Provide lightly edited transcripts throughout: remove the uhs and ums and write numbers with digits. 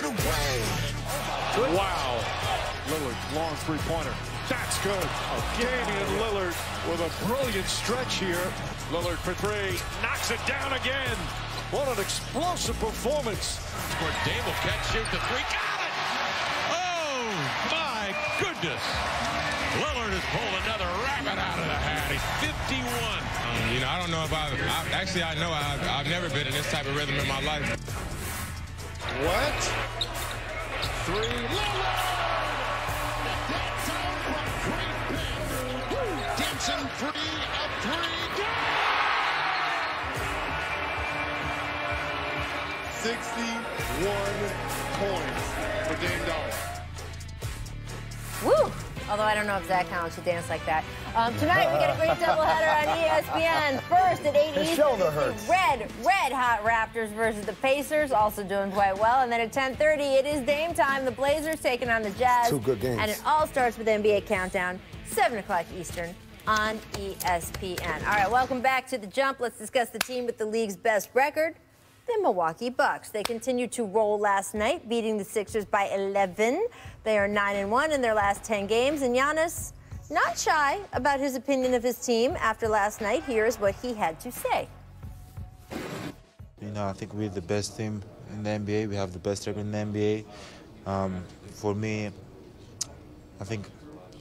it away. Wow. Lillard, long three-pointer. That's good. Damian Lillard with a brilliant stretch here. Lillard for three. Knocks it down again. What an explosive performance. Where Dame will catch, shoot the three. Got it! Oh, my goodness. Lillard has pulled another rabbit out of the hat. He's 51. You know, I don't know if actually, I know I've never been in this type of rhythm in my life. What? Three. Lillard! Denson free, a three. 61 points for Dame Dollar. Woo! Although I don't know if Zach Collins should dance like that. Tonight we got a great doubleheader on ESPN. First at 8 Eastern, red hot Raptors versus the Pacers, also doing quite well. And then at 10:30, it is Dame time. The Blazers taking on the Jazz. Two good games. And it all starts with NBA Countdown, 7 o'clock Eastern on ESPN. All right, welcome back to The Jump. Let's discuss the team with the league's best record, the Milwaukee Bucks. They continued to roll last night, beating the Sixers by 11. They are 9-1 in their last 10 games, and Giannis not shy about his opinion of his team after last night. Here's what he had to say. You know, I think we're the best team in the NBA. We have the best record in the NBA. For me, I think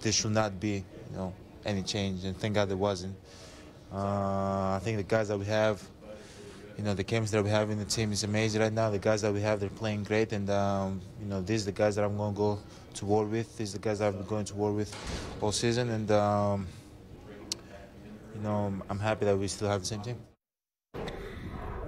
there should not be, you know, any change, and thank God there wasn't. I think the guys that we have, you know, the chemistry that we have in the team is amazing right now. The guys that we have, they're playing great, and you know, these are the guys that I'm going to go to war with. These are the guys that I've been going to war with all season, and you know, I'm happy that we still have the same team.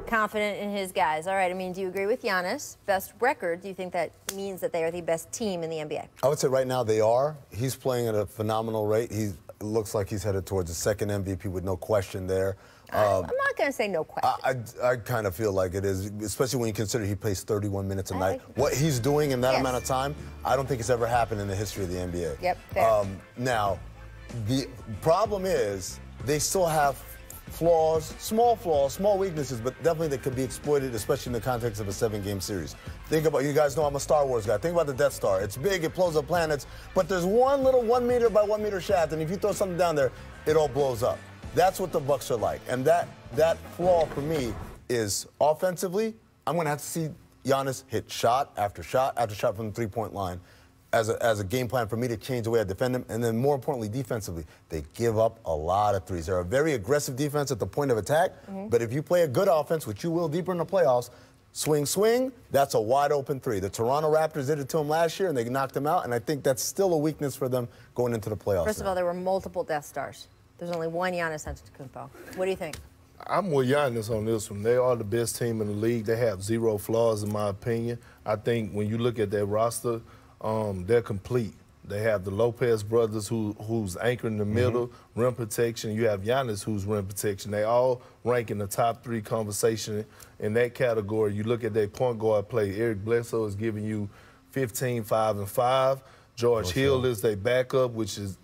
Confident in his guys. All right, I mean, do you agree with Giannis? Best record, do you think that means that they are the best team in the NBA? I would say right now they are. He's playing at a phenomenal rate. It looks like he's headed towards the second MVP with no question there. I'm not going to say no question. I kind of feel like it is, especially when you consider he plays 31 minutes a night. What he's doing in that amount of time, I don't think it's ever happened in the history of the NBA. Yep, fair. Now, the problem is they still have flaws, small weaknesses, but definitely that could be exploited, especially in the context of a 7-game series. Think about, you guys know I'm a Star Wars guy. Think about the Death Star. It's big, it blows up planets, but there's one little 1 meter by 1 meter shaft, and if you throw something down there, it all blows up. That's what the Bucks are like. And that flaw for me is offensively, I'm going to have to see Giannis hit shot after shot after shot from the three-point line as a game plan for me to change the way I defend them. And then more importantly, defensively, they give up a lot of threes. They're a very aggressive defense at the point of attack. But if you play a good offense, which you will deeper in the playoffs, swing, that's a wide open three. The Toronto Raptors did it to them last year, and they knocked them out. And I think that's still a weakness for them going into the playoffs. First of all, there were multiple Death Stars. There's only one Giannis Antetokounmpo. What do you think? I'm with Giannis on this one. They are the best team in the league. They have zero flaws, in my opinion. I think when you look at their roster, they're complete. They have the Lopez brothers who's anchored in the middle, rim protection. You have Giannis who's rim protection. They all rank in the top 3 conversation in that category. You look at their point guard play. Eric Bledsoe is giving you 15, 5, and 5. George Hill is their backup, which is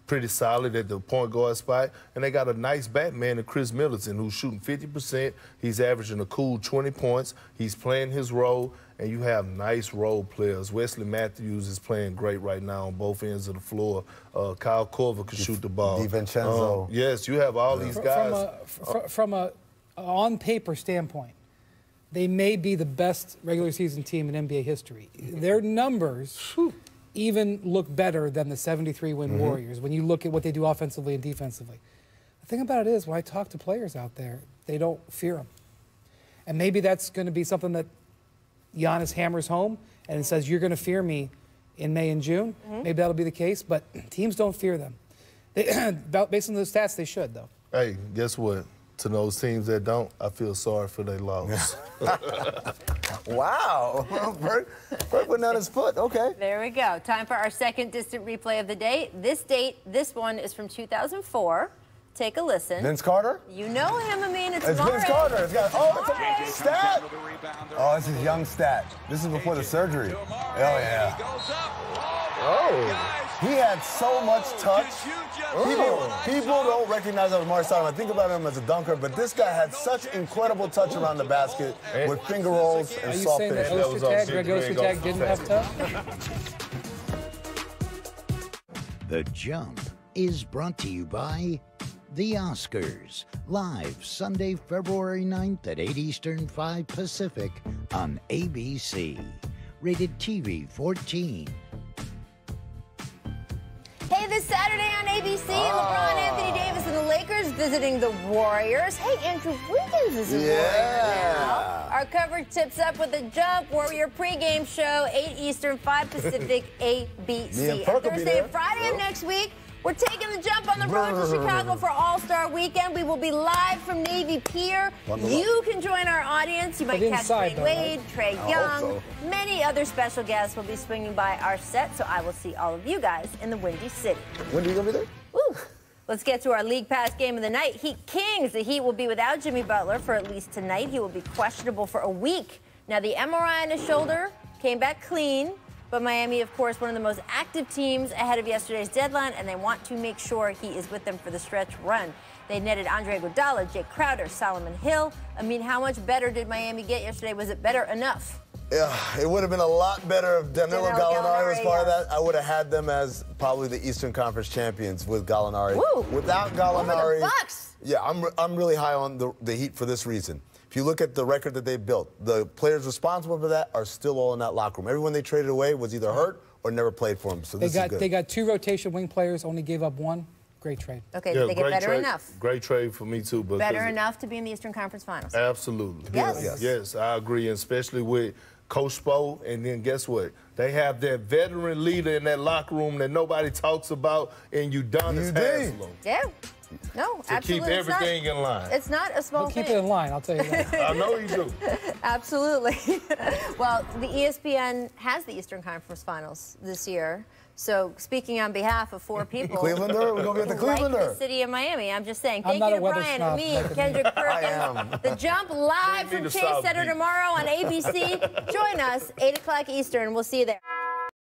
pretty solid at the point guard spot. And they got a nice Batman in Chris Middleton, who's shooting 50%. He's averaging a cool 20 points. He's playing his role, and you have nice role players. Wesley Matthews is playing great right now on both ends of the floor. Kyle Korver can shoot the ball. DiVincenzo. Yes, you have all these guys. From a on-paper standpoint, they may be the best regular season team in NBA history. Their numbers even look better than the 73-win Warriors when you look at what they do offensively and defensively. The thing about it is, when I talk to players out there, they don't fear them. And maybe that's going to be something that Giannis hammers home and says, you're going to fear me in May and June. Maybe that'll be the case, but teams don't fear them. Based on those stats, they should, though. Hey, guess what? To those teams that don't, I feel sorry for their loss. Wow. Bert putting out his foot. Okay. There we go. Time for our second distant replay of the day. This one is from 2004. Take a listen. Vince Carter? You know him, Amin. It's Vince Carter. It's a stat. Oh, this is young stat. This is before the surgery. Oh, yeah. Oh. He had so much touch. People don't recognize that as Amari Stoudemire. I think about him as a dunker, but this guy had such incredible touch around the basket with finger rolls and soft finish. Are you saying that Greg Ostertag didn't have touch? The Jump is brought to you by The Oscars, live Sunday, February 9th at 8 Eastern, 5 Pacific on ABC. Rated TV 14. Hey, this Saturday on ABC, LeBron, Anthony Davis, and the Lakers visiting the Warriors. Hey, Andrew Wiggins is a Warrior now. Our coverage tips up with the Jump Warrior pregame show, 8 Eastern, 5 Pacific, ABC. And Thursday and Friday of next week, we're taking the Jump on the road to Chicago for All-Star Weekend. We will be live from Navy Pier. You can join our audience. You might catch Dwayne Wade, Trae Young. Many other special guests will be swinging by our set, so I will see all of you guys in the Windy City. When are you going to be there? Woo. Let's get to our League Pass game of the night. Heat Kings. The Heat will be without Jimmy Butler for at least tonight. He will be questionable for a week. Now, the MRI on his shoulder came back clean. But Miami, of course, one of the most active teams ahead of yesterday's deadline, and they want to make sure he is with them for the stretch run. They netted Andre Iguodala, Jake Crowder, Solomon Hill. I mean, how much better did Miami get yesterday? Was it better enough? Yeah, it would have been a lot better if Danilo Gallinari was part of that. I would have had them as probably the Eastern Conference champions with Gallinari. Woo. Without Gallinari, over the Bucks. Yeah, I'm really high on the Heat for this reason. If you look at the record that they built, the players responsible for that are still all in that locker room. Everyone they traded away was either hurt or never played for them. So this is good. They got 2 rotation wing players, only gave up 1. Great trade. Okay, did they get better enough? Great trade for me, too. Better enough to be in the Eastern Conference Finals? Absolutely. Yes. Yes, I agree, and especially with Coach Spo. And then guess what? They have that veteran leader in that locker room that nobody talks about, and Udonis Haslem. Yeah. No, to absolutely. keep everything in line. It's not a small thing. Keep it in line, I'll tell you that. I know you do. Absolutely. Well, the ESPN has the Eastern Conference Finals this year. So, speaking on behalf of 4 people, Clevelander, we're going to be at the Clevelander. Like the city of Miami. I'm just saying. Thank you to Brian and me, Kendrick Perkins. The Jump live from Chase Center tomorrow on ABC. Join us, 8 o'clock Eastern. We'll see you there.